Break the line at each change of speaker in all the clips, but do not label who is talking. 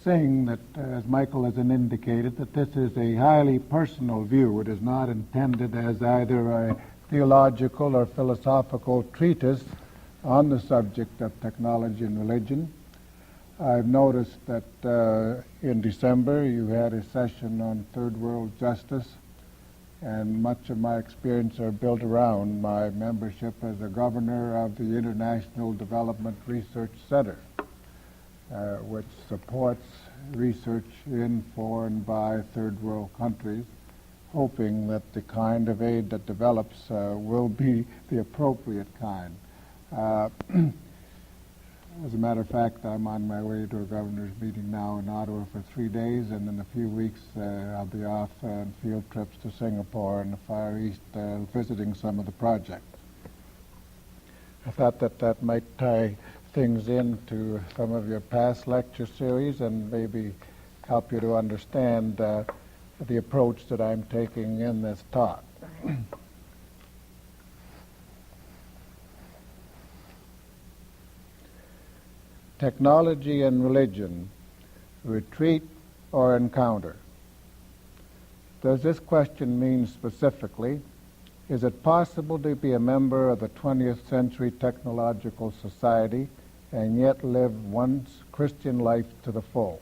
saying that, as Michael has indicated, that this is a highly personal view. It is not intended as either a theological or philosophical treatise on the subject of technology and religion. I've noticed that in December you had a session on third world justice, and much of my experience are built around my membership as a governor of the International Development Research Center, which supports research in, for, and by third world countries, hoping that the kind of aid that develops will be the appropriate kind. As a matter of fact, I'm on my way to a governor's meeting now in Ottawa for 3 days, and in a few weeks I'll be off on field trips to Singapore and the Far East visiting some of the projects. I thought that that might tie things into some of your past lecture series and maybe help you to understand the approach that I'm taking in this talk. Technology and religion, retreat or encounter. Does this question mean specifically, is it possible to be a member of the 20th century technological society and yet live one's Christian life to the full?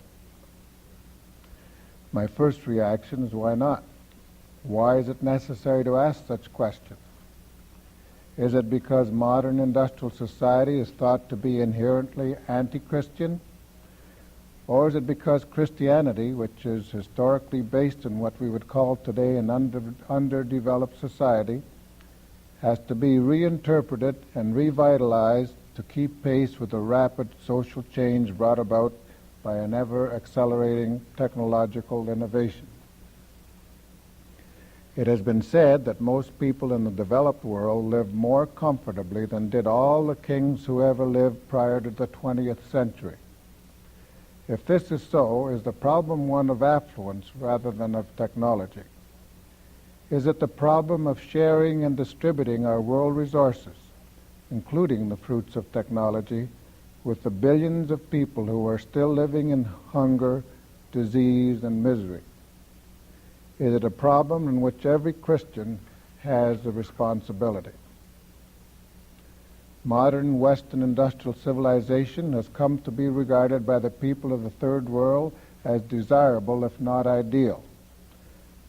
My first reaction is, why not? Why is it necessary to ask such questions? Is it because modern industrial society is thought to be inherently anti-Christian? Or is it because Christianity, which is historically based in what we would call today an underdeveloped society, has to be reinterpreted and revitalized to keep pace with the rapid social change brought about by an ever-accelerating technological innovation? It has been said that most people in the developed world live more comfortably than did all the kings who ever lived prior to the 20th century. If this is so, is the problem one of affluence rather than of technology? Is it the problem of sharing and distributing our world resources, including the fruits of technology, with the billions of people who are still living in hunger, disease, and misery? Is it a problem in which every Christian has a responsibility? Modern Western industrial civilization has come to be regarded by the people of the third world as desirable, if not ideal.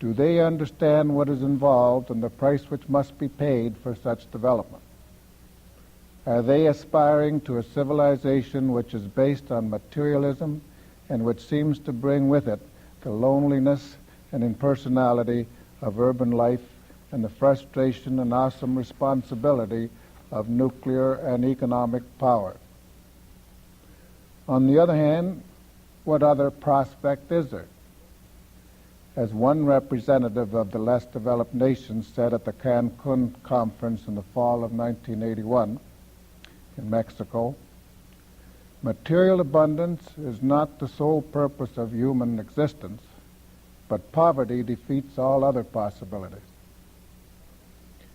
Do they understand what is involved and the price which must be paid for such development? Are they aspiring to a civilization which is based on materialism and which seems to bring with it the loneliness and impersonality of urban life and the frustration and awesome responsibility of nuclear and economic power? On the other hand, what other prospect is there? As one representative of the less developed nations said at the Cancun conference in the fall of 1981 in Mexico, material abundance is not the sole purpose of human existence, but poverty defeats all other possibilities.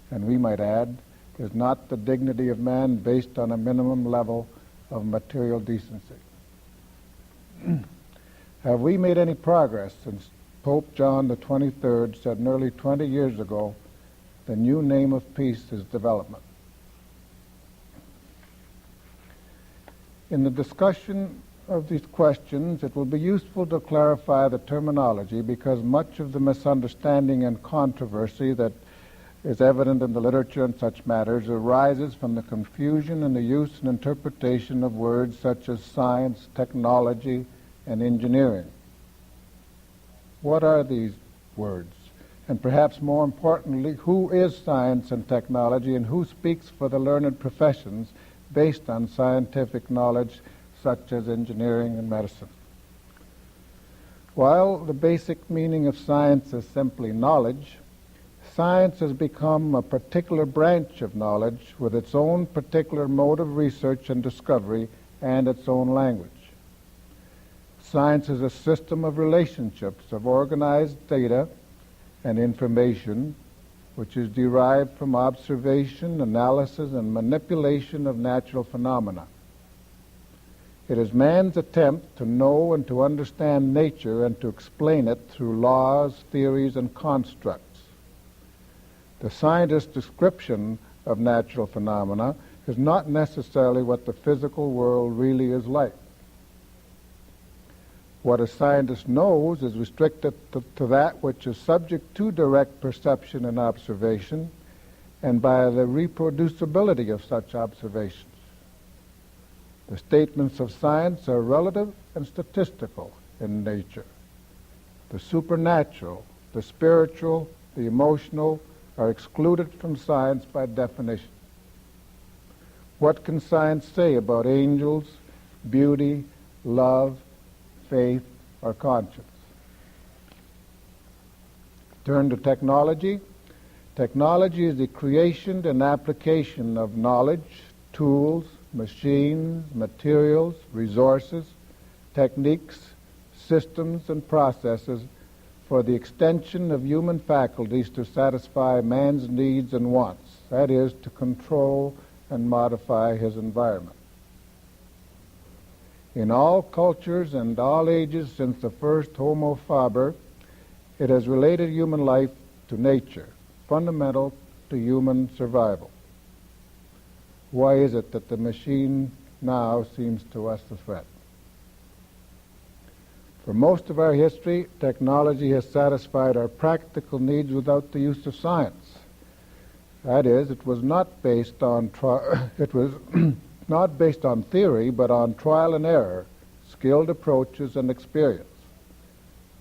And we might add, is not the dignity of man based on a minimum level of material decency? Have we made any progress since Pope John the 23rd said nearly 20 years ago, the new name of peace is development? In the discussion of these questions, it will be useful to clarify the terminology, because much of the misunderstanding and controversy that is evident in the literature on such matters arises from the confusion in the use and interpretation of words such as science, technology, and engineering. What are these words? And perhaps more importantly, who is science and technology, and who speaks for the learned professions based on scientific knowledge such as engineering and medicine? While the basic meaning of science is simply knowledge, science has become a particular branch of knowledge with its own particular mode of research and discovery and its own language. Science is a system of relationships, of organized data and information, which is derived from observation, analysis, and manipulation of natural phenomena. It is man's attempt to know and to understand nature and to explain it through laws, theories, and constructs. The scientist's description of natural phenomena is not necessarily what the physical world really is like. What a scientist knows is restricted to that which is subject to direct perception and observation, and by the reproducibility of such observations. The statements of science are relative and statistical in nature. The supernatural, the spiritual, the emotional are excluded from science by definition. What can science say about angels, beauty, love, faith, or conscience? Turn to technology. Technology is the creation and application of knowledge, tools, machines, materials, resources, techniques, systems, and processes for the extension of human faculties to satisfy man's needs and wants, that is, to control and modify his environment. In all cultures and all ages since the first Homo faber, it has related human life to nature, fundamental to human survival. Why is it that the machine now seems to us a threat? For most of our history, technology has satisfied our practical needs without the use of science. That is, it was not based on not based on theory, but on trial and error, skilled approaches, and experience.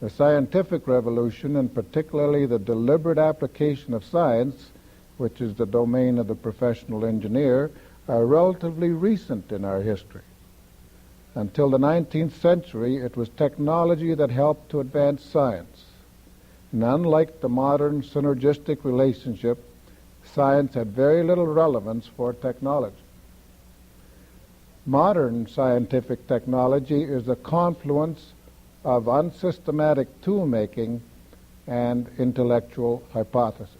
The scientific revolution, and particularly the deliberate application of science, which is the domain of the professional engineer, are relatively recent in our history. Until the 19th century, it was technology that helped to advance science. And unlike the modern synergistic relationship, science had very little relevance for technology. Modern scientific technology is a confluence of unsystematic tool-making and intellectual hypothesis.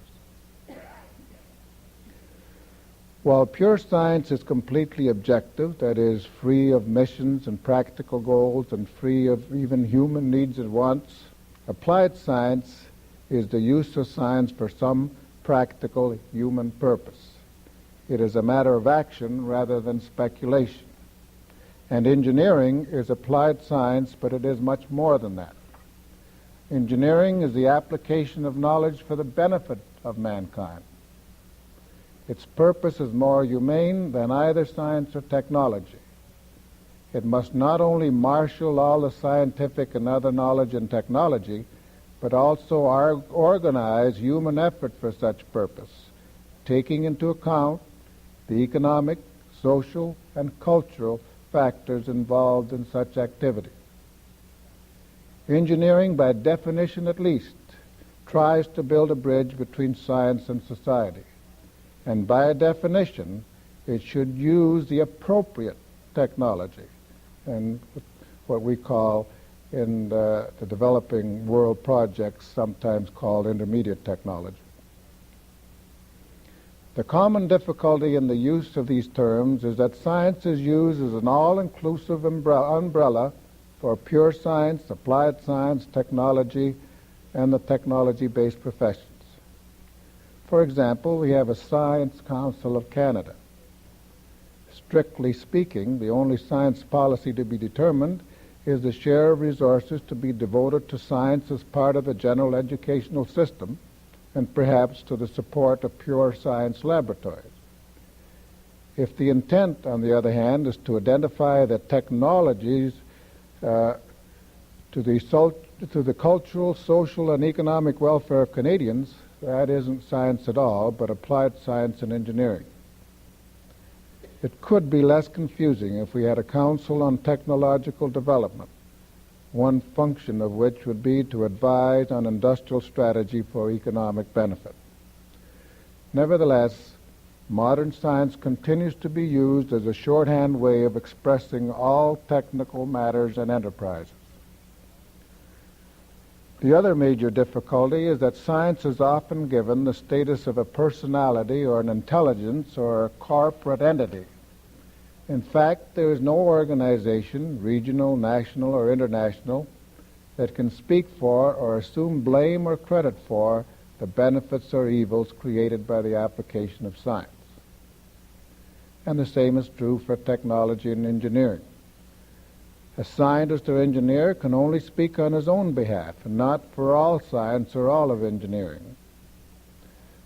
While pure science is completely objective, that is, free of missions and practical goals and free of even human needs and wants, applied science is the use of science for some practical human purpose. It is a matter of action rather than speculation. And engineering is applied science, but it is much more than that. Engineering is the application of knowledge for the benefit of mankind. Its purpose is more humane than either science or technology. It must not only marshal all the scientific and other knowledge and technology, but also organize human effort for such purpose, taking into account the economic, social, and cultural factors involved in such activity. Engineering, by definition at least, tries to build a bridge between science and society. And by definition, it should use the appropriate technology, and what we call in the developing world projects sometimes called intermediate technology. The common difficulty in the use of these terms is that science is used as an all-inclusive umbrella for pure science, applied science, technology, and the technology-based professions. For example, we have a Science Council of Canada. Strictly speaking, the only science policy to be determined is the share of resources to be devoted to science as part of the general educational system, and perhaps to the support of pure science laboratories. If the intent, on the other hand, is to identify the technologies to the cultural, social, and economic welfare of Canadians, that isn't science at all, but applied science and engineering. It could be less confusing if we had a council on technological development, one function of which would be to advise on industrial strategy for economic benefit. Nevertheless, modern science continues to be used as a shorthand way of expressing all technical matters and enterprises. The other major difficulty is that science is often given the status of a personality or an intelligence or a corporate entity. In fact, there is no organization, regional, national, or international, that can speak for or assume blame or credit for the benefits or evils created by the application of science. And the same is true for technology and engineering. A scientist or engineer can only speak on his own behalf and not for all science or all of engineering.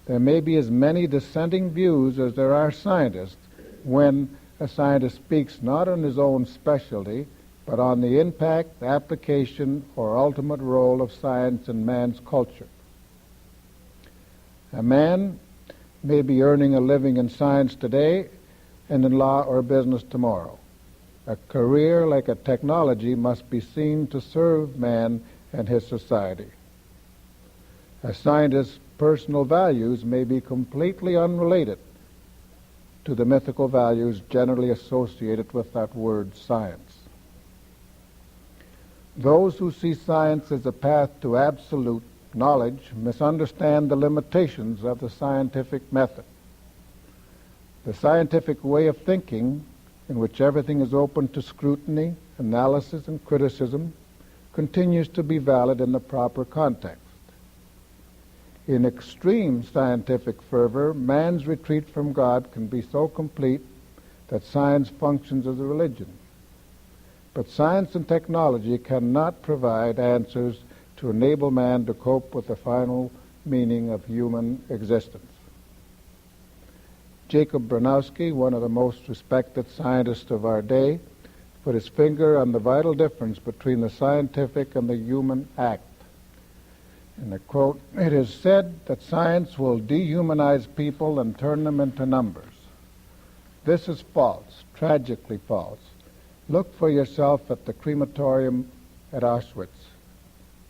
There may be as many dissenting views as there are scientists when a scientist speaks not on his own specialty, but on the impact, application, or ultimate role of science in man's culture. A man may be earning a living in science today and in law or business tomorrow. A career like a technology must be seen to serve man and his society. A scientist's personal values may be completely unrelated to the mythical values generally associated with that word science. Those who see science as a path to absolute knowledge misunderstand the limitations of the scientific method. The scientific way of thinking, in which everything is open to scrutiny, analysis, and criticism, continues to be valid in the proper context. In extreme scientific fervor, man's retreat from God can be so complete that science functions as a religion. But science and technology cannot provide answers to enable man to cope with the final meaning of human existence. Jacob Bronowski, one of the most respected scientists of our day, put his finger on the vital difference between the scientific and the human act. In a quote, "It is said that science will dehumanize people and turn them into numbers. This is false, tragically false. Look for yourself at the crematorium at Auschwitz.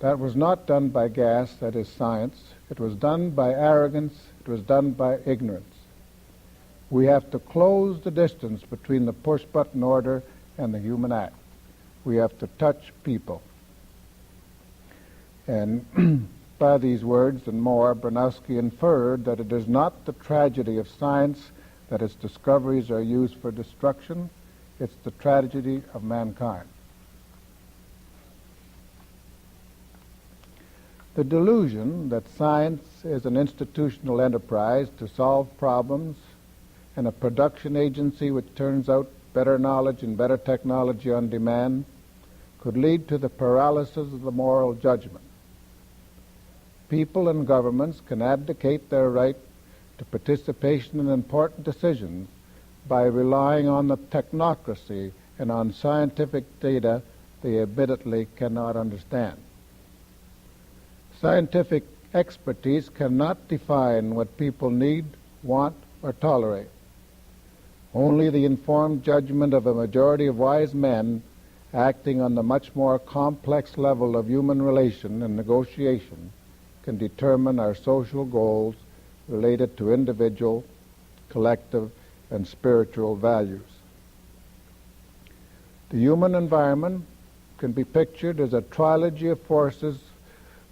That was not done by gas, that is science. It was done by arrogance. It was done by ignorance. We have to close the distance between the push-button order and the human act. We have to touch people." And by these words and more, Bronowski inferred that it is not the tragedy of science that its discoveries are used for destruction, it's the tragedy of mankind. The delusion that science is an institutional enterprise to solve problems and a production agency which turns out better knowledge and better technology on demand could lead to the paralysis of the moral judgment. People and governments can abdicate their right to participation in important decisions by relying on the technocracy and on scientific data they admittedly cannot understand. Scientific expertise cannot define what people need, want, or tolerate. Only the informed judgment of a majority of wise men acting on the much more complex level of human relation and negotiation can determine our social goals related to individual, collective, and spiritual values. The human environment can be pictured as a trilogy of forces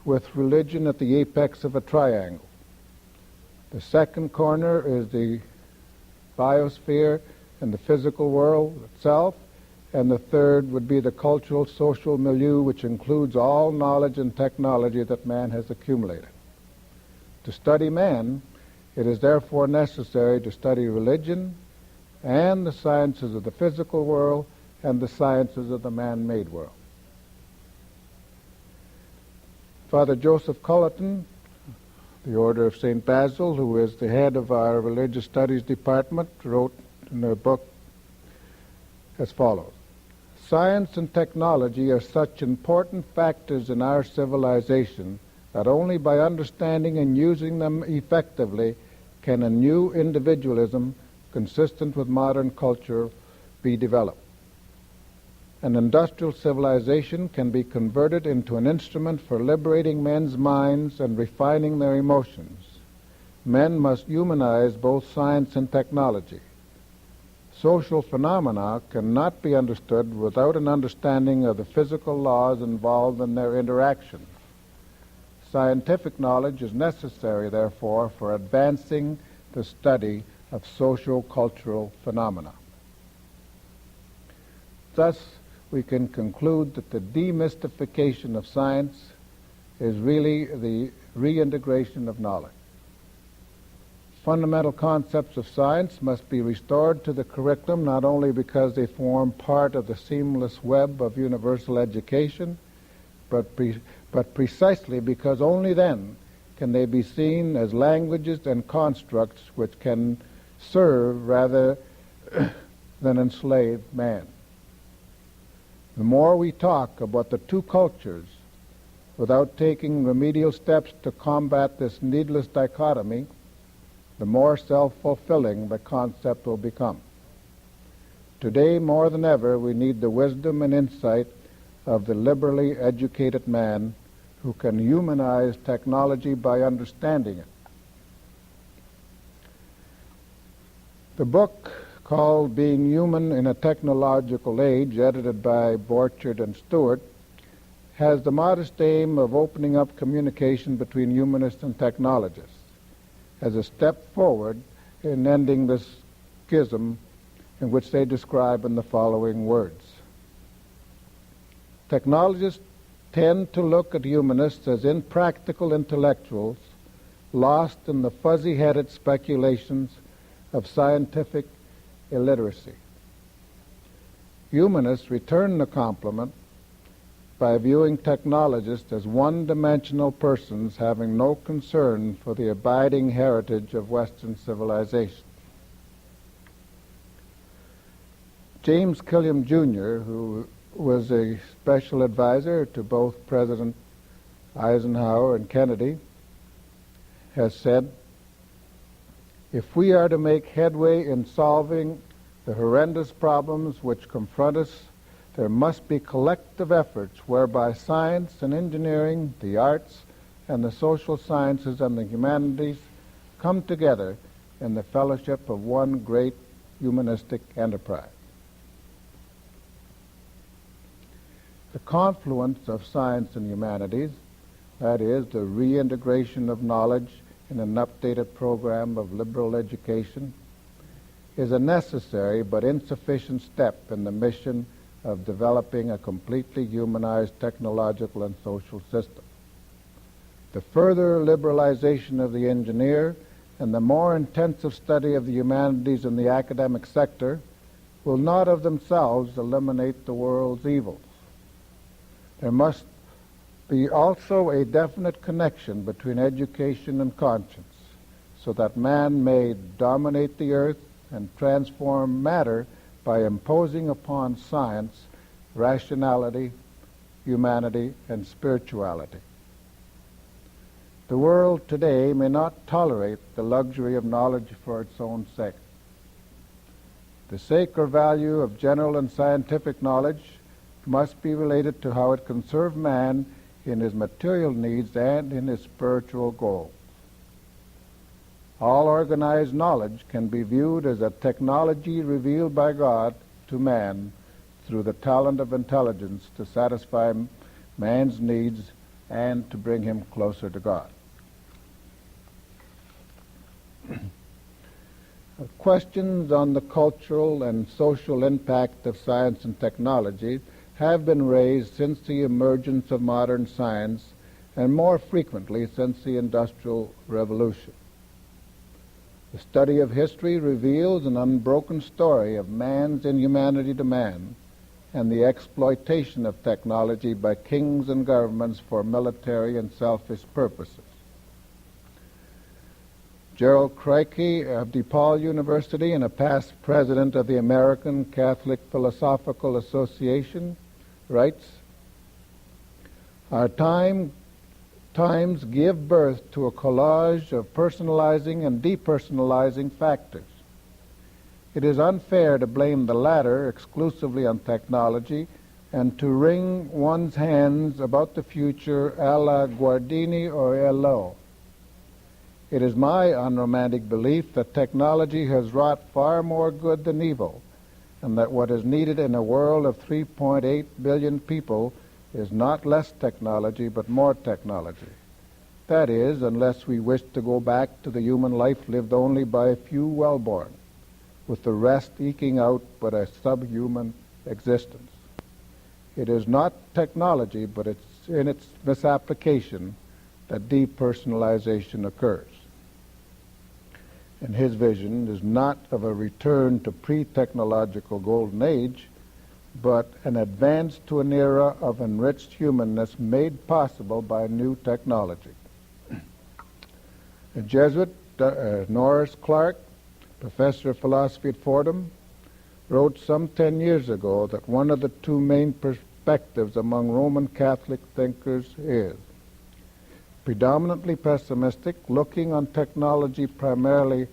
with religion at the apex of a triangle. The second corner is the biosphere and the physical world itself, and the third would be the cultural, social milieu, which includes all knowledge and technology that man has accumulated. To study man, it is therefore necessary to study religion and the sciences of the physical world and the sciences of the man-made world. Father Joseph Culleton, the Order of St. Basil, who is the head of our Religious Studies Department, wrote in a book as follows: "Science and technology are such important factors in our civilization that only by understanding and using them effectively can a new individualism consistent with modern culture be developed. An industrial civilization can be converted into an instrument for liberating men's minds and refining their emotions. Men must humanize both science and technology. Social phenomena cannot be understood without an understanding of the physical laws involved in their interaction. Scientific knowledge is necessary, therefore, for advancing the study of social-cultural phenomena." Thus, we can conclude that the demystification of science is really the reintegration of knowledge. Fundamental concepts of science must be restored to the curriculum not only because they form part of the seamless web of universal education, but precisely because only then can they be seen as languages and constructs which can serve rather than enslave man. The more we talk about the two cultures without taking remedial steps to combat this needless dichotomy, the more self-fulfilling the concept will become. Today, more than ever, we need the wisdom and insight of the liberally educated man who can humanize technology by understanding it. The book called Being Human in a Technological Age, edited by Borchard and Stewart, has the modest aim of opening up communication between humanists and technologists as a step forward in ending this schism in which they describe in the following words. Technologists tend to look at humanists as impractical intellectuals lost in the fuzzy-headed speculations of scientific illiteracy. Humanists return the compliment by viewing technologists as one-dimensional persons having no concern for the abiding heritage of Western civilization. James Killiam, Jr., who was a special advisor to both President Eisenhower and Kennedy, has said, "If we are to make headway in solving the horrendous problems which confront us, there must be collective efforts whereby science and engineering, the arts, and the social sciences and the humanities come together in the fellowship of one great humanistic enterprise." The confluence of science and humanities, that is, the reintegration of knowledge in an updated program of liberal education, is a necessary but insufficient step in the mission of developing a completely humanized technological and social system. The further liberalization of the engineer and the more intensive study of the humanities in the academic sector will not of themselves eliminate the world's evils. There must be also a definite connection between education and conscience, so that man may dominate the earth and transform matter by imposing upon science rationality, humanity, and spirituality. The world today may not tolerate the luxury of knowledge for its own sake. The sacred value of general and scientific knowledge must be related to how it can serve man in his material needs and in his spiritual goals. All organized knowledge can be viewed as a technology revealed by God to man through the talent of intelligence to satisfy man's needs and to bring him closer to God. Questions on the cultural and social impact of science and technology have been raised since the emergence of modern science and more frequently since the Industrial Revolution. The study of history reveals an unbroken story of man's inhumanity to man and the exploitation of technology by kings and governments for military and selfish purposes. Gerald Crikey of DePaul University and a past president of the American Catholic Philosophical Association writes, "Our times give birth to a collage of personalizing and depersonalizing factors. It is unfair to blame the latter exclusively on technology and to wring one's hands about the future a la Guardini or Hello. It is my unromantic belief that technology has wrought far more good than evil, and that what is needed in a world of 3.8 billion people is not less technology but more technology. That is, unless we wish to go back to the human life lived only by a few well-born, with the rest eking out but a subhuman existence. It is not technology, but it's in its misapplication that depersonalization occurs. And his vision is not of a return to pre-technological golden age, but an advance to an era of enriched humanness made possible by new technology. A Jesuit, Norris Clark, professor of philosophy at Fordham, wrote some 10 years ago that one of the two main perspectives among Roman Catholic thinkers is predominantly pessimistic, looking on technology primarily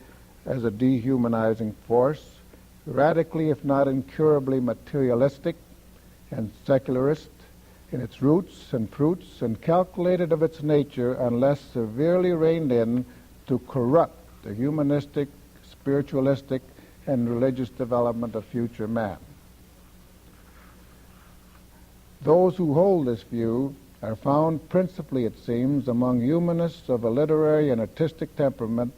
as a dehumanizing force, radically if not incurably materialistic and secularist in its roots and fruits, and calculated of its nature unless severely reined in to corrupt the humanistic, spiritualistic, and religious development of future man. Those who hold this view are found principally, it seems, among humanists of a literary and artistic temperament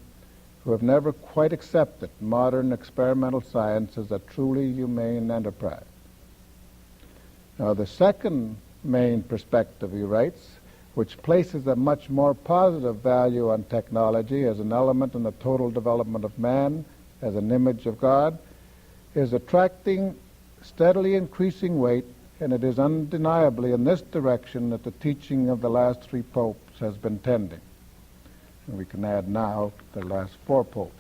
who have never quite accepted modern experimental science as a truly humane enterprise. Now, the second main perspective, he writes, which places a much more positive value on technology as an element in the total development of man, as an image of God, is attracting steadily increasing weight, and it is undeniably in this direction that the teaching of the last three popes has been tending. And we can add now the last four popes.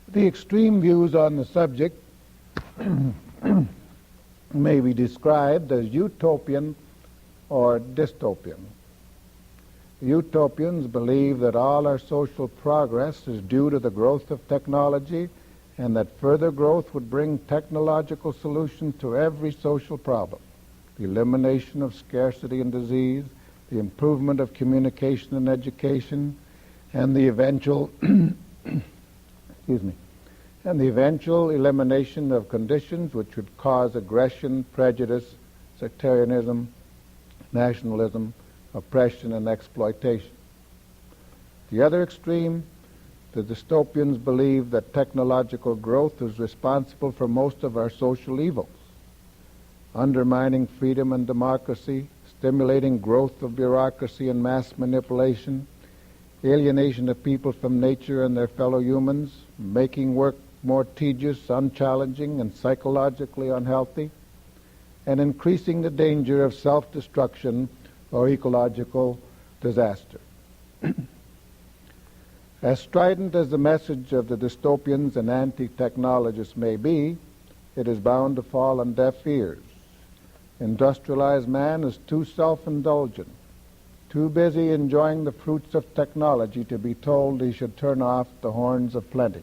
The extreme views on the subject may be described as utopian or dystopian. The utopians believe that all our social progress is due to the growth of technology, and that further growth would bring technological solutions to every social problem: the elimination of scarcity and disease, the improvement of communication and education, and the eventual elimination of conditions which would cause aggression, prejudice, sectarianism, nationalism, oppression, and exploitation. The other extreme, the dystopians believe that technological growth is responsible for most of our social evils, undermining freedom and democracy, stimulating growth of bureaucracy and mass manipulation, alienation of people from nature and their fellow humans, making work more tedious, unchallenging, and psychologically unhealthy, and increasing the danger of self-destruction or ecological disaster. As strident as the message of the dystopians and anti-technologists may be, it is bound to fall on deaf ears. Industrialized man is too self-indulgent, too busy enjoying the fruits of technology to be told he should turn off the horns of plenty.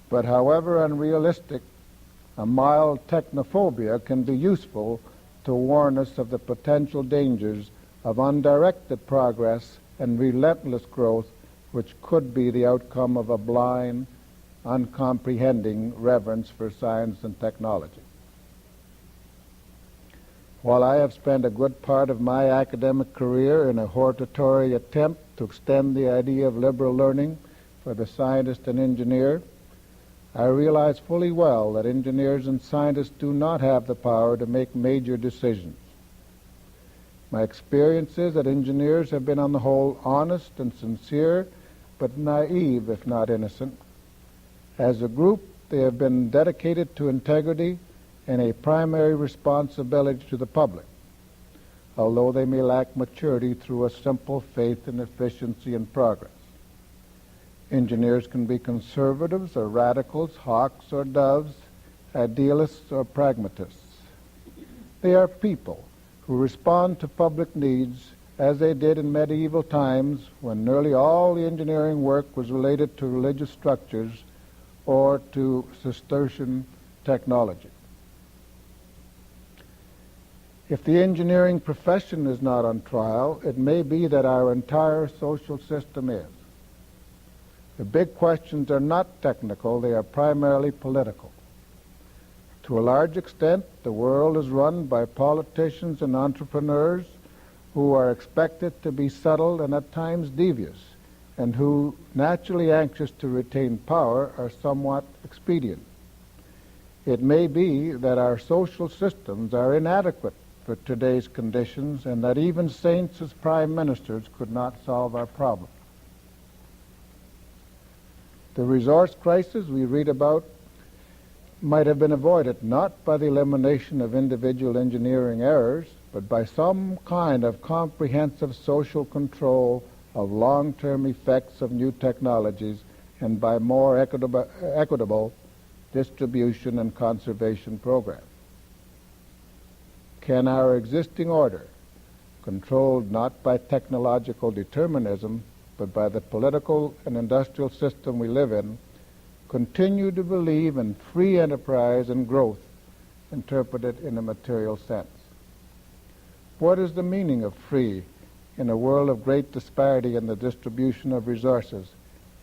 But however unrealistic, a mild technophobia can be useful to warn us of the potential dangers of undirected progress and relentless growth, which could be the outcome of a blind, uncomprehending reverence for science and technology. While I have spent a good part of my academic career in a hortatory attempt to extend the idea of liberal learning for the scientist and engineer, I realize fully well that engineers and scientists do not have the power to make major decisions. My experience is that engineers have been on the whole honest and sincere, but naive if not innocent. As a group, they have been dedicated to integrity and a primary responsibility to the public, although they may lack maturity through a simple faith in efficiency and progress. Engineers can be conservatives or radicals, hawks or doves, idealists or pragmatists. They are people who respond to public needs as they did in medieval times when nearly all the engineering work was related to religious structures or to Cistercian technology. If the engineering profession is not on trial, it may be that our entire social system is. The big questions are not technical, they are primarily political. To a large extent, the world is run by politicians and entrepreneurs who are expected to be subtle and at times devious, and who, naturally anxious to retain power, are somewhat expedient. It may be that our social systems are inadequate for today's conditions and that even saints as prime ministers could not solve our problem. The resource crisis we read about might have been avoided not by the elimination of individual engineering errors, but by some kind of comprehensive social control of long-term effects of new technologies and by more equitable distribution and conservation programs. Can our existing order, controlled not by technological determinism, but by the political and industrial system we live in, continue to believe in free enterprise and growth, interpreted in a material sense? What is the meaning of free in a world of great disparity in the distribution of resources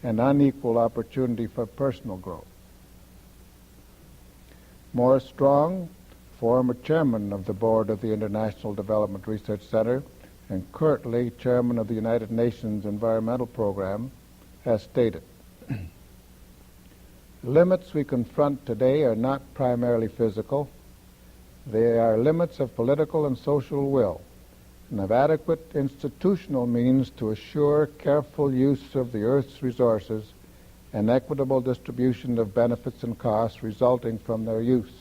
and unequal opportunity for personal growth? Morris Strong, former chairman of the board of the International Development Research Center and currently chairman of the United Nations Environmental Program, has stated, "The limits we confront today are not primarily physical. They are limits of political and social will and of adequate institutional means to assure careful use of the Earth's resources and equitable distribution of benefits and costs resulting from their use.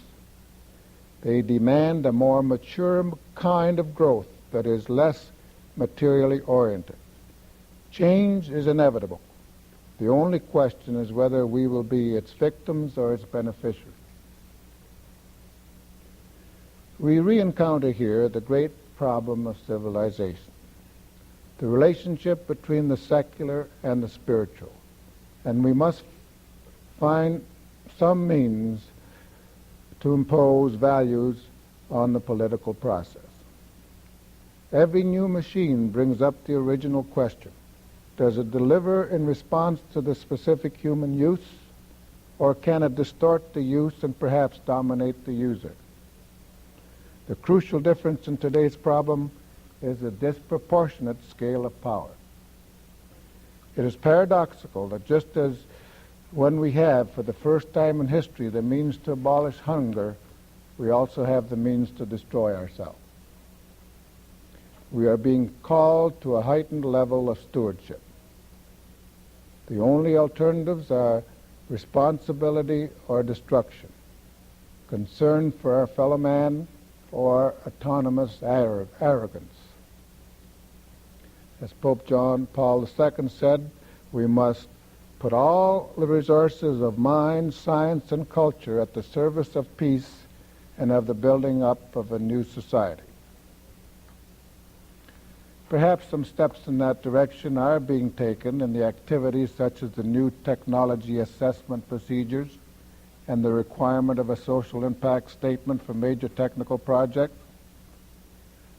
They demand a more mature kind of growth that is less materially oriented. Change is inevitable. The only question is whether we will be its victims or its beneficiaries." We re-encounter here the great problem of civilization, the relationship between the secular and the spiritual, and we must find some means to impose values on the political process. Every new machine brings up the original question: does it deliver in response to the specific human use, or can it distort the use and perhaps dominate the user? The crucial difference in today's problem is the disproportionate scale of power. It is paradoxical that just as when we have, for the first time in history, the means to abolish hunger, we also have the means to destroy ourselves. We are being called to a heightened level of stewardship. The only alternatives are responsibility or destruction, concern for our fellow man or autonomous arrogance. As Pope John Paul II said, we must put all the resources of mind, science, and culture at the service of peace and of the building up of a new society. Perhaps some steps in that direction are being taken in the activities such as the new technology assessment procedures and the requirement of a social impact statement for major technical projects.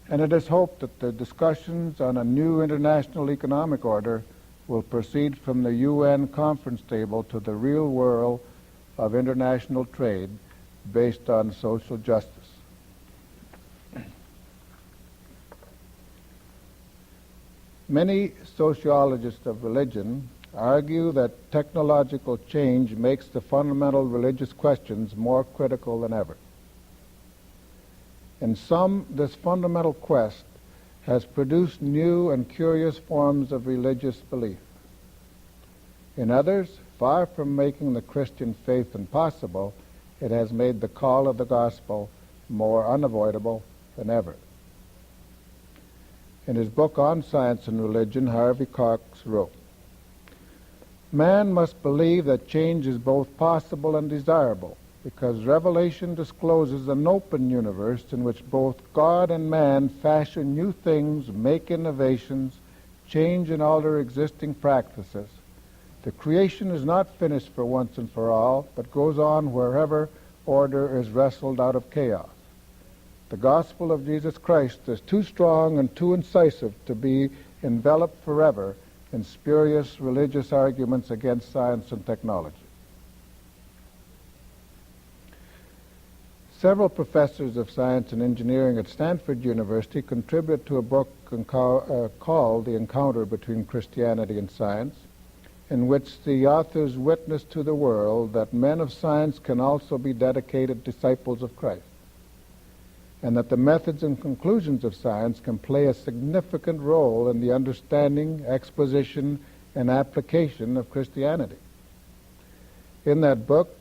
And it is hoped that the discussions on a new international economic order will proceed from the UN conference table to the real world of international trade based on social justice. Many sociologists of religion argue that technological change makes the fundamental religious questions more critical than ever. In some, this fundamental quest has produced new and curious forms of religious belief. In others, far from making the Christian faith impossible, it has made the call of the gospel more unavoidable than ever. In his book on Science and Religion, Harvey Cox wrote, "Man must believe that change is both possible and desirable, because Revelation discloses an open universe in which both God and man fashion new things, make innovations, change and alter existing practices. The creation is not finished for once and for all, but goes on wherever order is wrestled out of chaos. The gospel of Jesus Christ is too strong and too incisive to be enveloped forever in spurious religious arguments against science and technology." Several professors of science and engineering at Stanford University contribute to a book called The Encounter Between Christianity and Science, in which the authors witness to the world that men of science can also be dedicated disciples of Christ, and that the methods and conclusions of science can play a significant role in the understanding, exposition, and application of Christianity. In that book,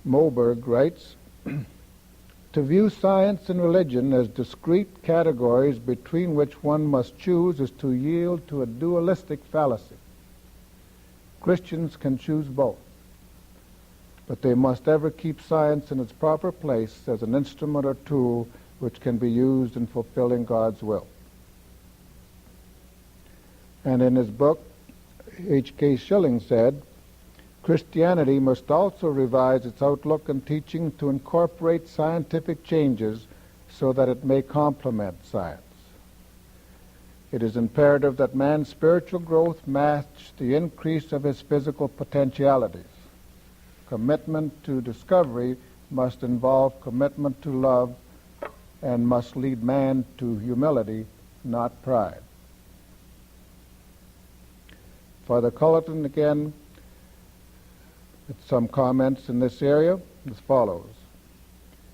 Moberg writes, "To view science and religion as discrete categories between which one must choose is to yield to a dualistic fallacy. Christians can choose both, but they must ever keep science in its proper place as an instrument or tool which can be used in fulfilling God's will." And in his book, H.K. Schilling said, "Christianity must also revise its outlook and teaching to incorporate scientific changes so that it may complement science. It is imperative that man's spiritual growth match the increase of his physical potentialities. Commitment to discovery must involve commitment to love and must lead man to humility, not pride." Father Culleton, again, with some comments in this area, as follows.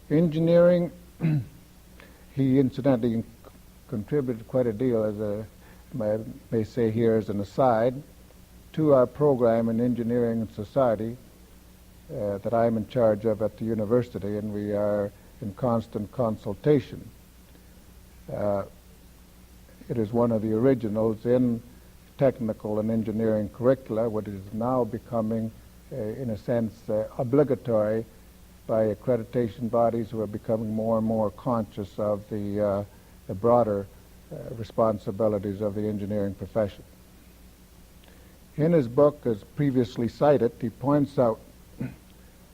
Engineering, he incidentally contributed quite a deal, as I may say here as an aside, to our program in Engineering and Society that I'm in charge of at the university, and we are in constant consultation. It is one of the originals in technical and engineering curricula, what is now becoming, in a sense, obligatory by accreditation bodies who are becoming more and more conscious of the broader responsibilities of the engineering profession. In his book, as previously cited, he points out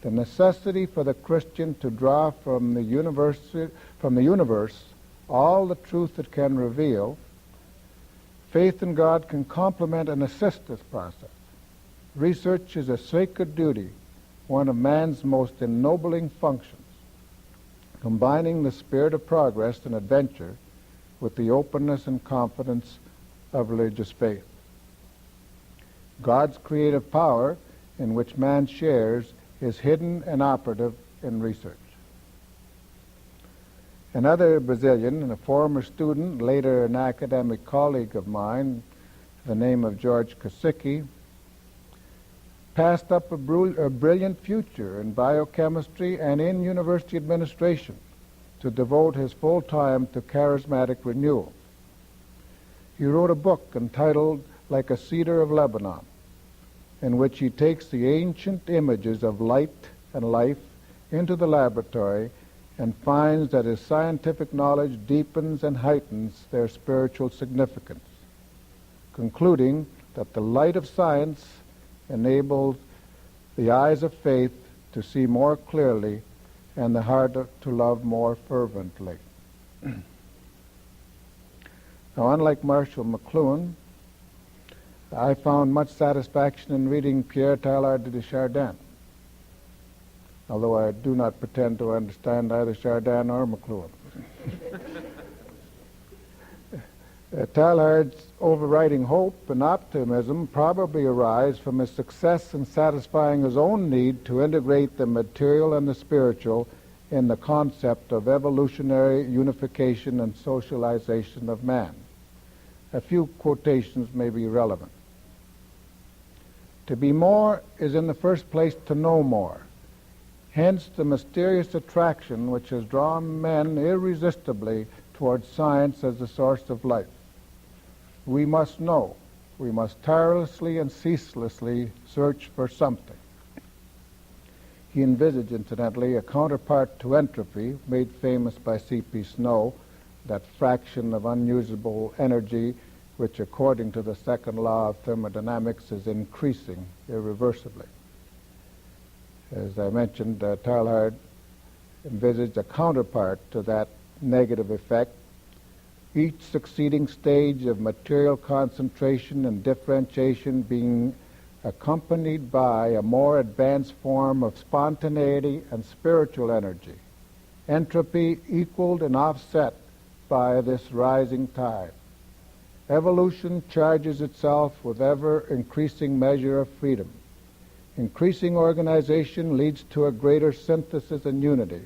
the necessity for the Christian to draw from the universe all the truth it can reveal. Faith in God can complement and assist this process. Research is a sacred duty, one of man's most ennobling functions, combining the spirit of progress and adventure with the openness and confidence of religious faith. God's creative power, in which man shares, is hidden and operative in research. Another Brazilian, and a former student, later an academic colleague of mine, the name of George Kosicki, passed up a brilliant future in biochemistry and in university administration to devote his full time to charismatic renewal. He wrote a book entitled Like a Cedar of Lebanon, in which he takes the ancient images of light and life into the laboratory and finds that his scientific knowledge deepens and heightens their spiritual significance, concluding that the light of science enables the eyes of faith to see more clearly and the heart to love more fervently. Now, unlike Marshall McLuhan, I found much satisfaction in reading Pierre Teilhard de Chardin, although I do not pretend to understand either Chardin or McLuhan. Teilhard's overriding hope and optimism probably arise from his success in satisfying his own need to integrate the material and the spiritual in the concept of evolutionary unification and socialization of man. A few quotations may be relevant. To be more is in the first place to know more. Hence the mysterious attraction which has drawn men irresistibly towards science as the source of life. We must know. We must tirelessly and ceaselessly search for something. He envisaged, incidentally, a counterpart to entropy, made famous by C.P. Snow, that fraction of unusable energy which, according to the second law of thermodynamics, is increasing irreversibly. As I mentioned, Teilhard envisaged a counterpart to that negative effect, each succeeding stage of material concentration and differentiation being accompanied by a more advanced form of spontaneity and spiritual energy, entropy equaled and offset by this rising tide. Evolution charges itself with ever-increasing measure of freedom. Increasing organization leads to a greater synthesis and unity.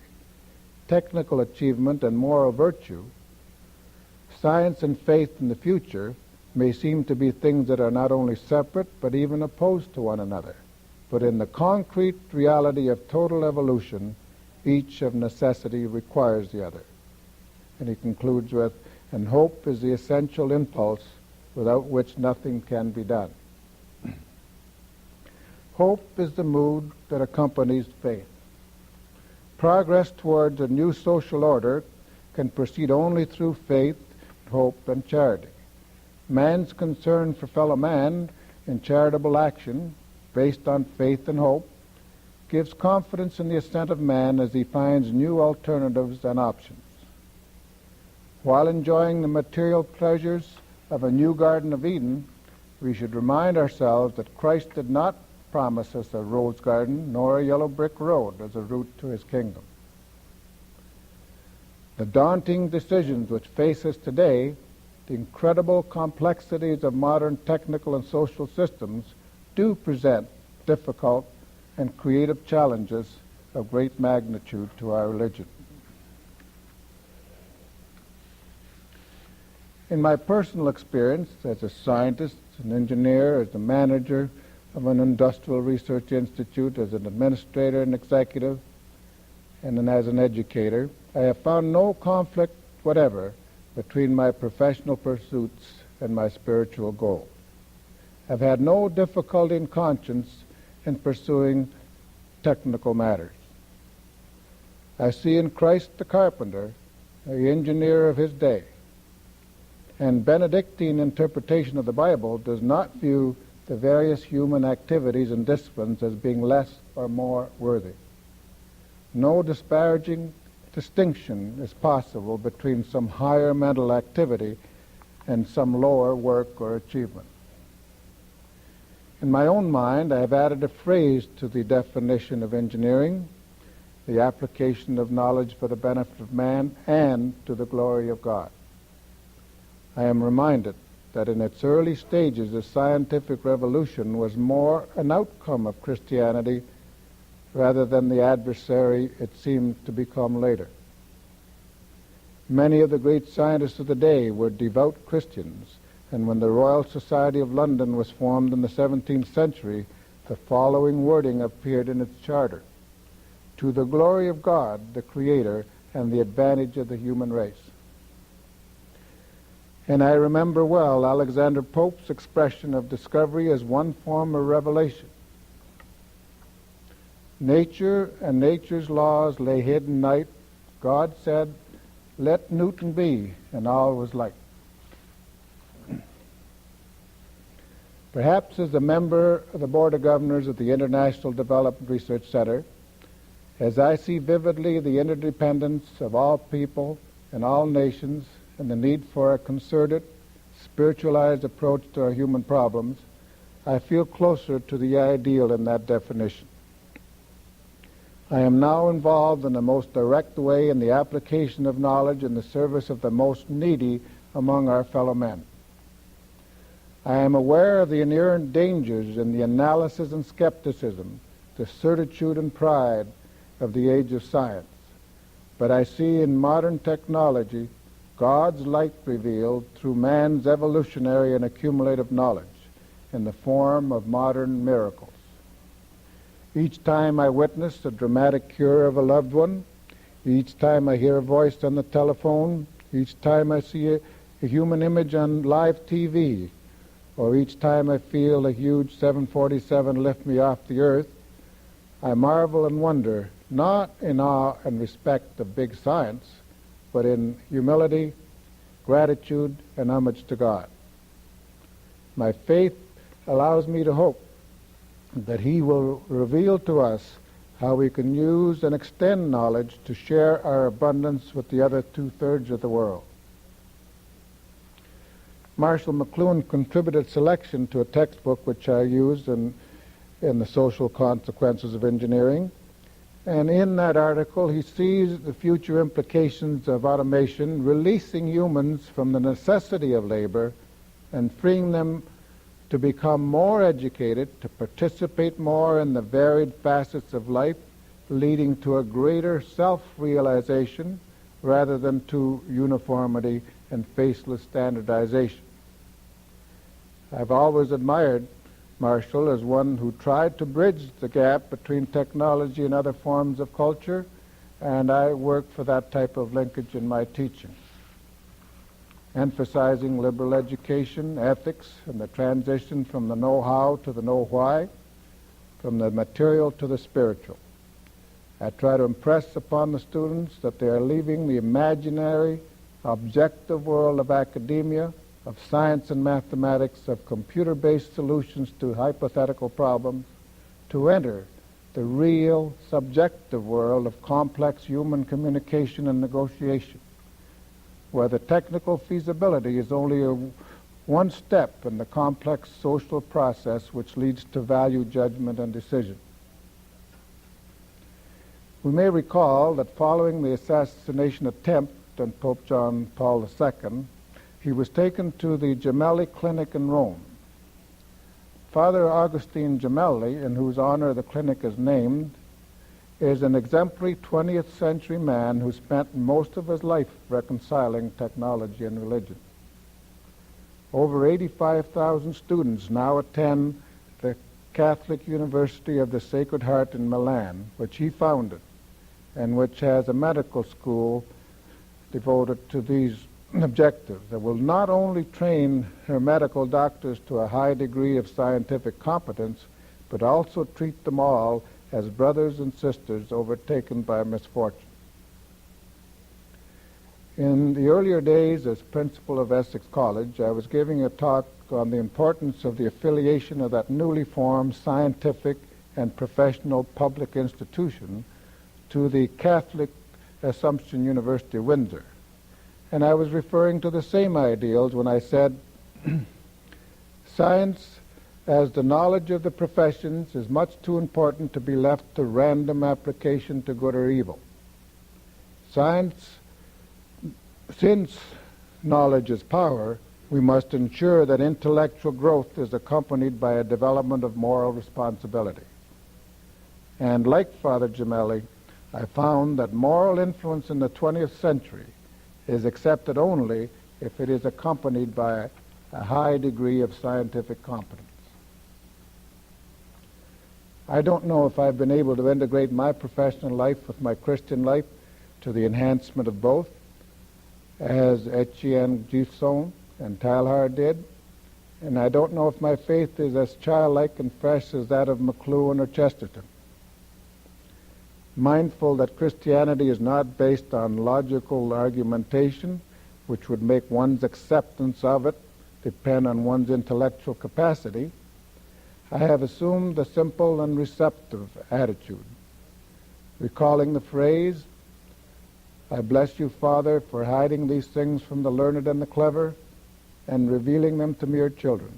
Technical achievement and moral virtue, science and faith in the future may seem to be things that are not only separate but even opposed to one another. But in the concrete reality of total evolution, each of necessity requires the other. And he concludes with, and hope is the essential impulse without which nothing can be done. Hope is the mood that accompanies faith. Progress towards a new social order can proceed only through faith, hope, and charity. Man's concern for fellow man in charitable action, based on faith and hope, gives confidence in the ascent of man as he finds new alternatives and options. While enjoying the material pleasures of a new Garden of Eden, we should remind ourselves that Christ did not promise us a rose garden nor a yellow brick road as a route to his kingdom. The daunting decisions which face us today, the incredible complexities of modern technical and social systems, do present difficult and creative challenges of great magnitude to our religion. In my personal experience as a scientist, an engineer, as a manager of an industrial research institute, as an administrator and executive, and then as an educator, I have found no conflict whatever between my professional pursuits and my spiritual goal. I've had no difficulty in conscience in pursuing technical matters. I see in Christ the carpenter, the engineer of his day, and Benedictine interpretation of the Bible does not view the various human activities and disciplines as being less or more worthy. No disparaging distinction is possible between some higher mental activity and some lower work or achievement. In my own mind, I have added a phrase to the definition of engineering, the application of knowledge for the benefit of man and to the glory of God. I am reminded that in its early stages the scientific revolution was more an outcome of Christianity rather than the adversary it seemed to become later. Many of the great scientists of the day were devout Christians, and when the Royal Society of London was formed in the 17th century, the following wording appeared in its charter: "To the glory of God, the Creator, and the advantage of the human race." And I remember well Alexander Pope's expression of discovery as one form of revelation. Nature and nature's laws lay hid in night. God said, "Let Newton be," and all was light. Perhaps as a member of the Board of Governors of the International Development Research Center, as I see vividly the interdependence of all people and all nations and the need for a concerted, spiritualized approach to our human problems, I feel closer to the ideal in that definition. I am now involved in the most direct way in the application of knowledge in the service of the most needy among our fellow men. I am aware of the inherent dangers in the analysis and skepticism, the certitude and pride of the age of science. But I see in modern technology God's light revealed through man's evolutionary and accumulative knowledge in the form of modern miracles. Each time I witness a dramatic cure of a loved one, each time I hear a voice on the telephone, each time I see a human image on live TV, or each time I feel a huge 747 lift me off the earth, I marvel and wonder, not in awe and respect of big science, but in humility, gratitude, and homage to God. My faith allows me to hope that He will reveal to us how we can use and extend knowledge to share our abundance with the other two-thirds of the world. Marshall McLuhan contributed selection to a textbook which I used in the social consequences of engineering. And in that article, he sees the future implications of automation releasing humans from the necessity of labor and freeing them to become more educated, to participate more in the varied facets of life, leading to a greater self-realization rather than to uniformity and faceless standardization. I've always admired Marshall as one who tried to bridge the gap between technology and other forms of culture, and I work for that type of linkage in my teaching, emphasizing liberal education, ethics, and the transition from the know-how to the know-why, from the material to the spiritual. I try to impress upon the students that they are leaving the imaginary, objective world of academia, of science and mathematics, of computer-based solutions to hypothetical problems, to enter the real, subjective world of complex human communication and negotiation, where the technical feasibility is only one step in the complex social process which leads to value judgment and decision. We may recall that following the assassination attempt on Pope John Paul II, he was taken to the Gemelli Clinic in Rome. Father Augustine Gemelli, in whose honor the clinic is named, is an exemplary 20th century man who spent most of his life reconciling technology and religion. Over 85,000 students now attend the Catholic University of the Sacred Heart in Milan, which he founded, and which has a medical school devoted to these objectives that will not only train her medical doctors to a high degree of scientific competence, but also treat them all as brothers and sisters overtaken by misfortune. In the earlier days as principal of Essex College, I was giving a talk on the importance of the affiliation of that newly formed scientific and professional public institution to the Catholic Assumption University, Windsor. And I was referring to the same ideals when I said, science, as the knowledge of the professions, is much too important to be left to random application to good or evil. Science, since knowledge is power, we must ensure that intellectual growth is accompanied by a development of moral responsibility. And like Father Gemelli, I found that moral influence in the 20th century is accepted only if it is accompanied by a high degree of scientific competence. I don't know if I've been able to integrate my professional life with my Christian life to the enhancement of both, as Etienne Gifson and Teilhard did, and I don't know if my faith is as childlike and fresh as that of McLuhan or Chesterton. Mindful that Christianity is not based on logical argumentation, which would make one's acceptance of it depend on one's intellectual capacity, I have assumed a simple and receptive attitude, recalling the phrase, "I bless you, Father, for hiding these things from the learned and the clever and revealing them to mere children.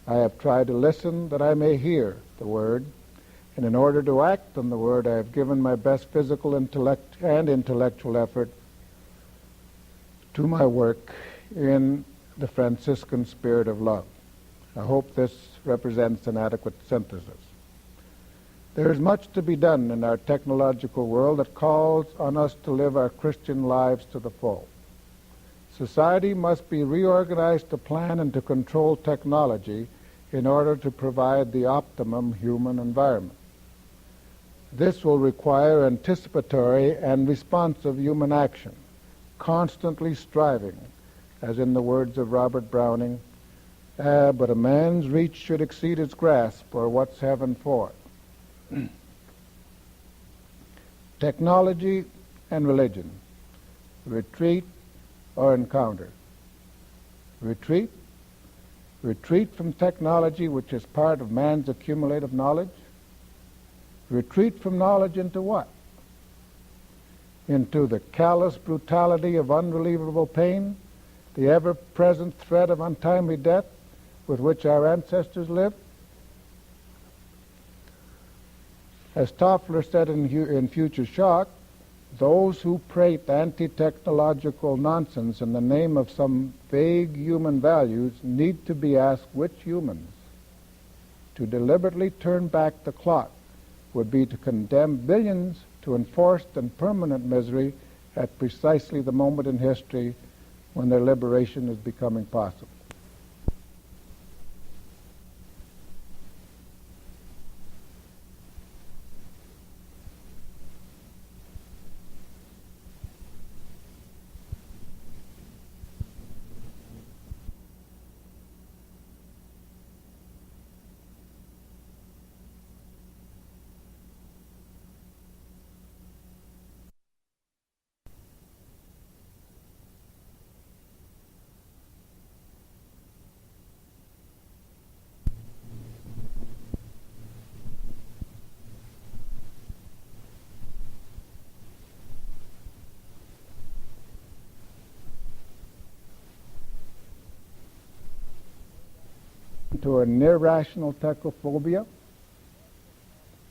I have tried to listen that I may hear the word, and in order to act on the word, I have given my best physical intellect and intellectual effort to my work in the Franciscan spirit of love." I hope this represents an adequate synthesis. There is much to be done in our technological world that calls on us to live our Christian lives to the full. Society must be reorganized to plan and to control technology in order to provide the optimum human environment. This will require anticipatory and responsive human action, constantly striving, as in the words of Robert Browning, but a man's reach should exceed his grasp, or what's heaven for? Technology and religion, retreat or encounter. Retreat? Retreat from technology, which is part of man's accumulative knowledge. Retreat from knowledge into what? Into the callous brutality of unrelievable pain, the ever-present threat of untimely death with which our ancestors lived? As Toffler said in Future Shock, Those who prate anti-technological nonsense in the name of some vague human values need to be asked which humans. To deliberately turn back the clock would be to condemn billions to enforced and permanent misery at precisely the moment in history when their liberation is becoming possible. To an irrational techophobia,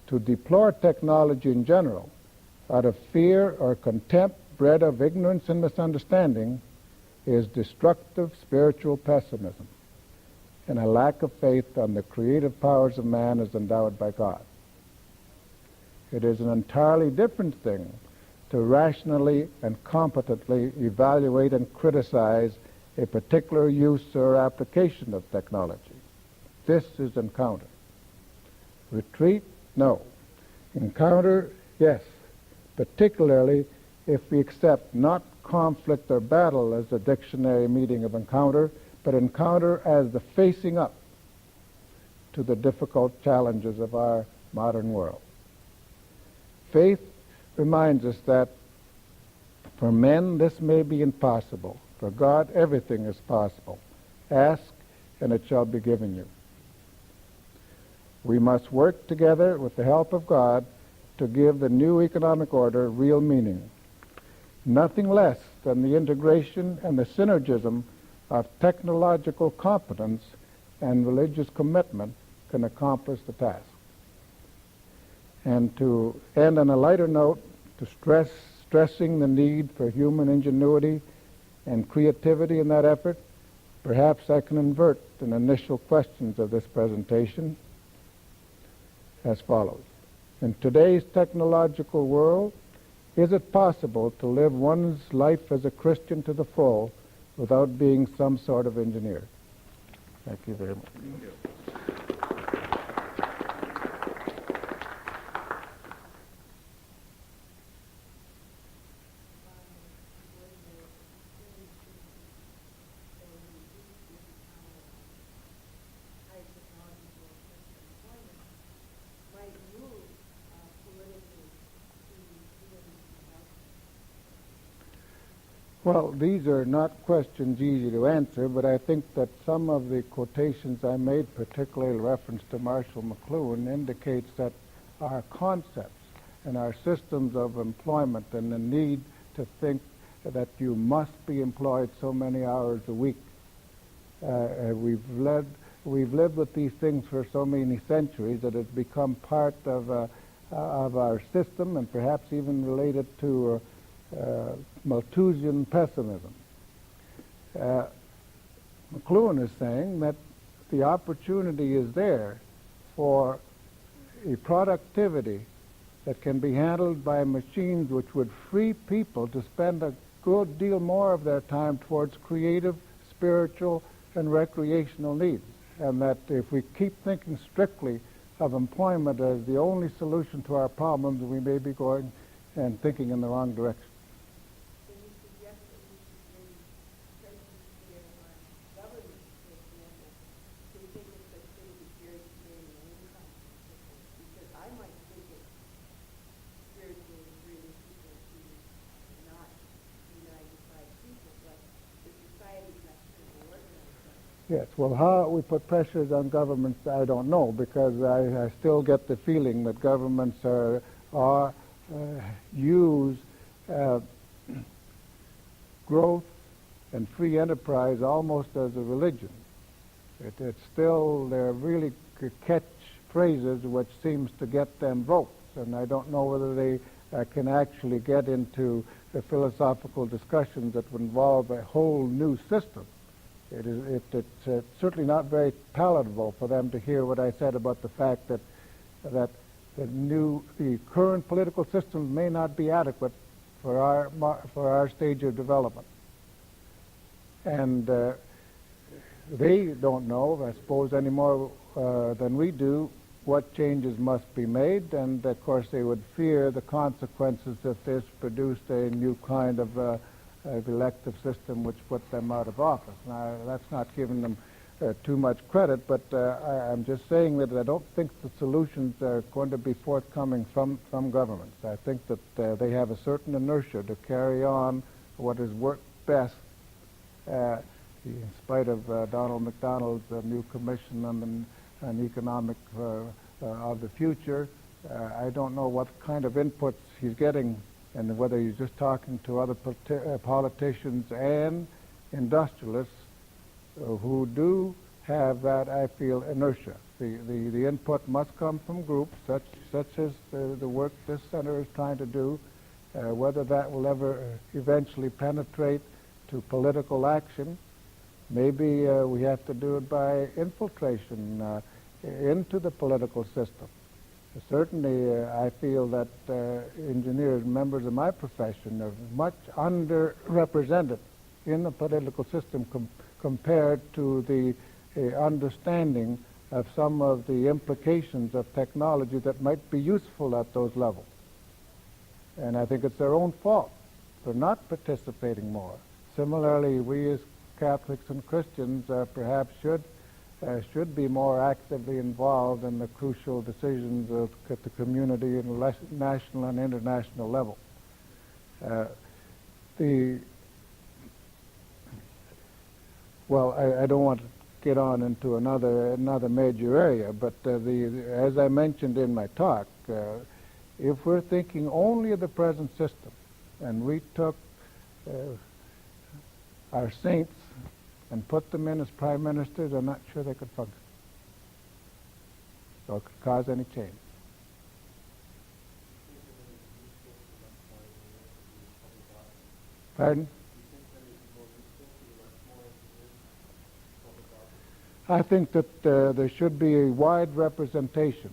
to deplore technology in general out of fear or contempt bred of ignorance and misunderstanding is destructive spiritual pessimism and a lack of faith on the creative powers of man as endowed by God. It is an entirely different thing to rationally and competently evaluate and criticize a particular use or application of technology. This is encounter. Retreat? No. Encounter? Yes. Particularly if we accept not conflict or battle as the dictionary meaning of encounter, but encounter as the facing up to the difficult challenges of our modern world. Faith reminds us that for men this may be impossible. For God everything is possible. Ask and it shall be given you. We must work together with the help of God to give the new economic order real meaning. Nothing less than the integration and the synergism of technological competence and religious commitment can accomplish the task. And to end on a lighter note, to stressing the need for human ingenuity and creativity in that effort, perhaps I can invert the initial questions of this presentation as follows. In today's technological world, is it possible to live one's life as a Christian to the full without being some sort of engineer? Thank you very much. Thank you. Well, these are not questions easy to answer, but I think that some of the quotations I made, particularly in reference to Marshall McLuhan, indicates that our concepts and our systems of employment and the need to think that you must be employed so many hours a week. We've lived with these things for so many centuries that it's become part of our system and perhaps even related to Malthusian pessimism. McLuhan is saying that the opportunity is there for a productivity that can be handled by machines which would free people to spend a good deal more of their time towards creative, spiritual, and recreational needs. And that if we keep thinking strictly of employment as the only solution to our problems, we may be going and thinking in the wrong direction. Yes, well, how we put pressures on governments, I don't know, because I still get the feeling that governments use growth and free enterprise almost as a religion. It's still, they're really catch phrases which seems to get them votes, and I don't know whether they can actually get into the philosophical discussions that would involve a whole new system. It's certainly not very palatable for them to hear what I said about the fact that the current political systems may not be adequate for our stage of development, and they don't know, I suppose, any more than we do what changes must be made, and of course they would fear the consequences if this produced a new kind of elective system which put them out of office. Now, that's not giving them too much credit, but I'm just saying that I don't think the solutions are going to be forthcoming from governments. I think that they have a certain inertia to carry on what has worked best, in spite of Donald MacDonald's new commission on economic of the future. I don't know what kind of inputs he's getting, and whether he's just talking to other politicians and industrialists who do have that, I feel, inertia. The input must come from groups such as the work this center is trying to do. Whether that will ever eventually penetrate to political action, maybe we have to do it by infiltration into the political system. Certainly, I feel that engineers, members of my profession, are much underrepresented in the political system compared to the understanding of some of the implications of technology that might be useful at those levels. And I think it's their own fault for not participating more. Similarly, we as Catholics and Christians perhaps should be more actively involved in the crucial decisions at the community and national and international level. I don't want to get on into another major area, but as I mentioned in my talk, if we're thinking only of the present system, and we took our saints and put them in as prime ministers, I'm not sure they could function or could cause any change. Pardon? I think that there should be a wide representation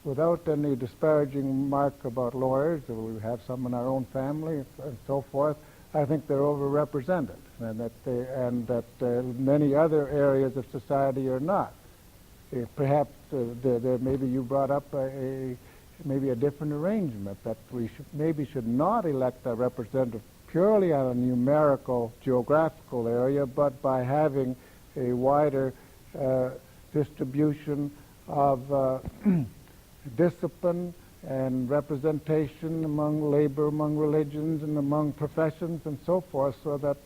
without any disparaging mark about lawyers. We have some in our own family and so forth. I think they're overrepresented, and that many other areas of society are not. Perhaps maybe you brought up maybe a different arrangement, that we should not elect a representative purely on a numerical geographical area, but by having a wider distribution of discipline and representation among labor, among religions, and among professions, and so forth, so that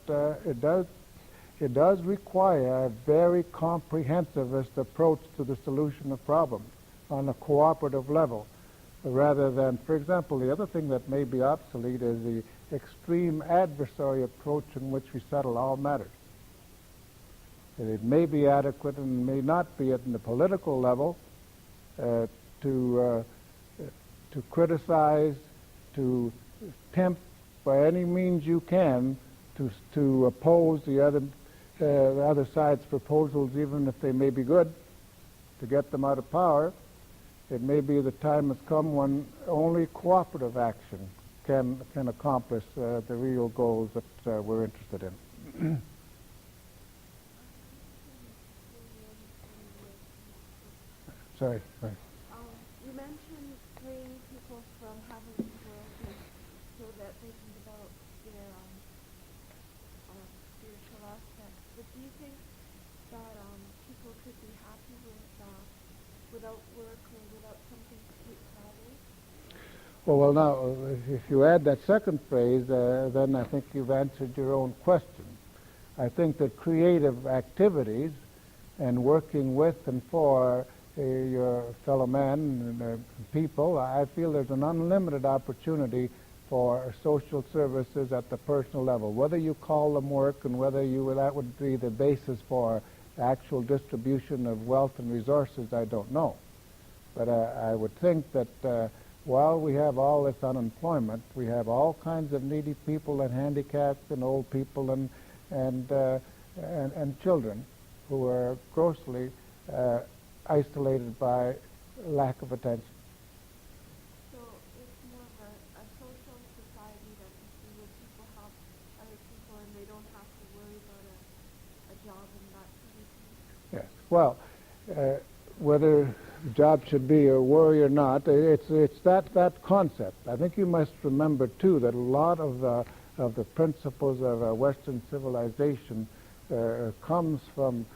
it does require a very comprehensivist approach to the solution of problems on a cooperative level, rather than, for example, the other thing that may be obsolete is the extreme adversary approach in which we settle all matters. It may be adequate and may not be at the political level to criticize, to tempt by any means you can to oppose the other side's proposals, even if they may be good, to get them out of power. It may be the time has come when only cooperative action can accomplish the real goals that we're interested in. Sorry.
You mentioned freeing people from having to work so that they can develop their spiritual aspects. But do you think that people could be happy without work or without something to keep salary?
Well, now, if you add that second phrase, then I think you've answered your own question. I think that creative activities and working with and for your fellow man and people, I feel there's an unlimited opportunity for social services at the personal level. Whether you call them work and whether that would be the basis for actual distribution of wealth and resources, I don't know. But I would think that while we have all this unemployment, we have all kinds of needy people and handicapped and old people and children who are grossly isolated by lack of attention.
So it's more of a social society that you see where people help other people and they don't have to worry about a job and that sort of thing.
Yes. Well, whether the job should be a worry or not, it's that concept. I think you must remember too that a lot of the principles of Western civilization comes from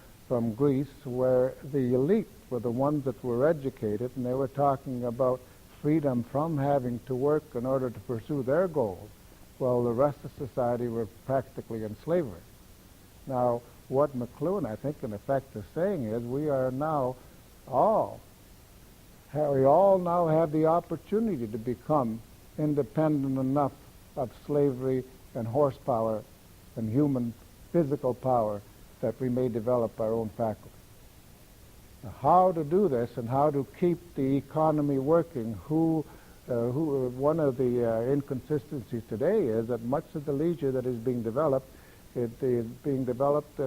Greece, where the elite were the ones that were educated, and they were talking about freedom from having to work in order to pursue their goals, while the rest of society were practically in slavery. Now, what McLuhan, I think, in effect is saying is we all now have the opportunity to become independent enough of slavery and horsepower and human physical power that we may develop our own faculty. Now, how to do this and how to keep the economy working, one of the inconsistencies today is that much of the leisure that is being developed, it is being developed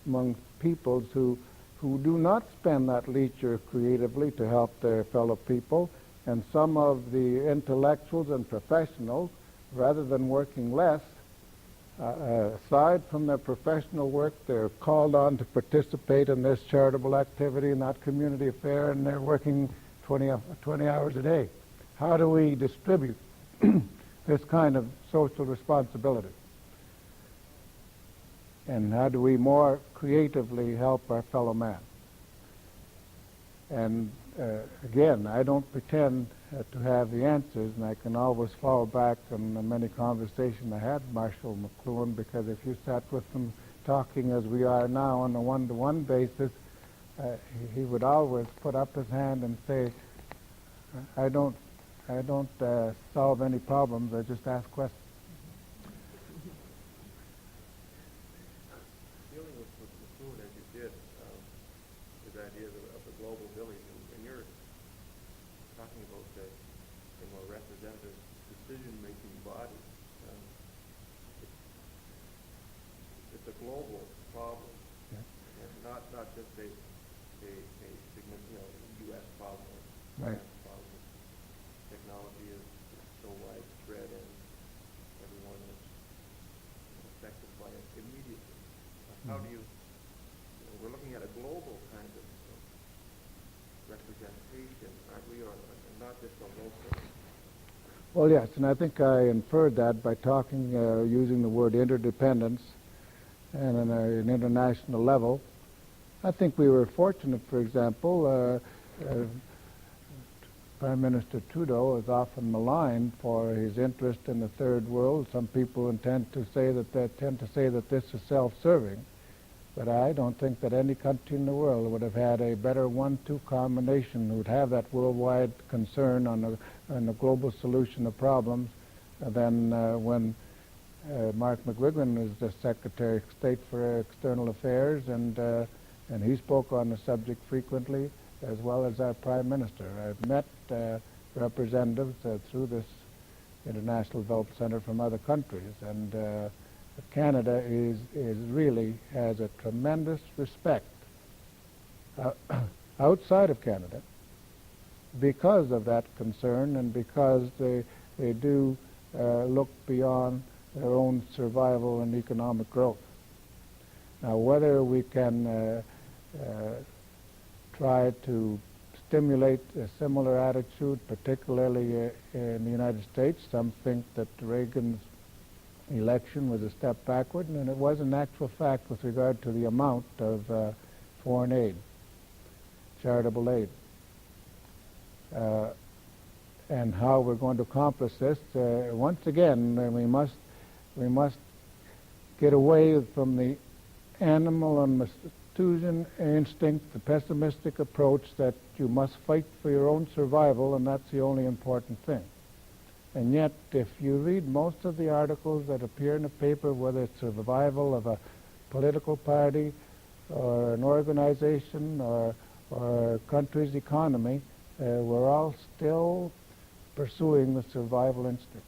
among peoples who do not spend that leisure creatively to help their fellow people, and some of the intellectuals and professionals, rather than working less, aside from their professional work, they're called on to participate in this charitable activity and that community affair, and they're working 20 hours a day. How do we distribute this kind of social responsibility? And how do we more creatively help our fellow man? And again, I don't pretend to have the answers, and I can always fall back on the many conversations I had with Marshall McLuhan, because if you sat with him talking as we are now on a one-to-one basis, he would always put up his hand and say, I don't solve any problems, I just ask questions.
Dealing with McLuhan as you did, his idea of the global village, and you're talking about a more representative decision-making body. It's a global problem,
Yeah.
and not just a significant, U.S. problem or
Right.
France problem. Technology is so widespread, and everyone is affected by it immediately. How do you? We're looking at a global kind of representation, aren't we, or not just a local?
Well, yes, and I think I inferred that by talking, using the word interdependence and on an international level. I think we were fortunate, for example, Prime Minister Trudeau is often maligned for his interest in the third world. Some people tend to say that this is self-serving, but I don't think that any country in the world would have had a better 1-2 combination who would have that worldwide concern on a global solution of problems than when Mark McGuigan was the Secretary of State for External Affairs, and he spoke on the subject frequently, as well as our Prime Minister. I've met representatives through this International Development Center from other countries, and Canada really has a tremendous respect outside of Canada because of that concern, and because they do look beyond their own survival and economic growth. Now, whether we can try to stimulate a similar attitude, particularly in the United States. Some think that Reagan's election was a step backward, and it was in actual fact with regard to the amount of foreign aid, charitable aid. And how we're going to accomplish this, once again, we must get away from the animal and Malthusian instinct, the pessimistic approach that you must fight for your own survival, and that's the only important thing. And yet, if you read most of the articles that appear in the paper, whether it's survival of a political party or an organization or a country's economy, we're all still pursuing the survival instinct.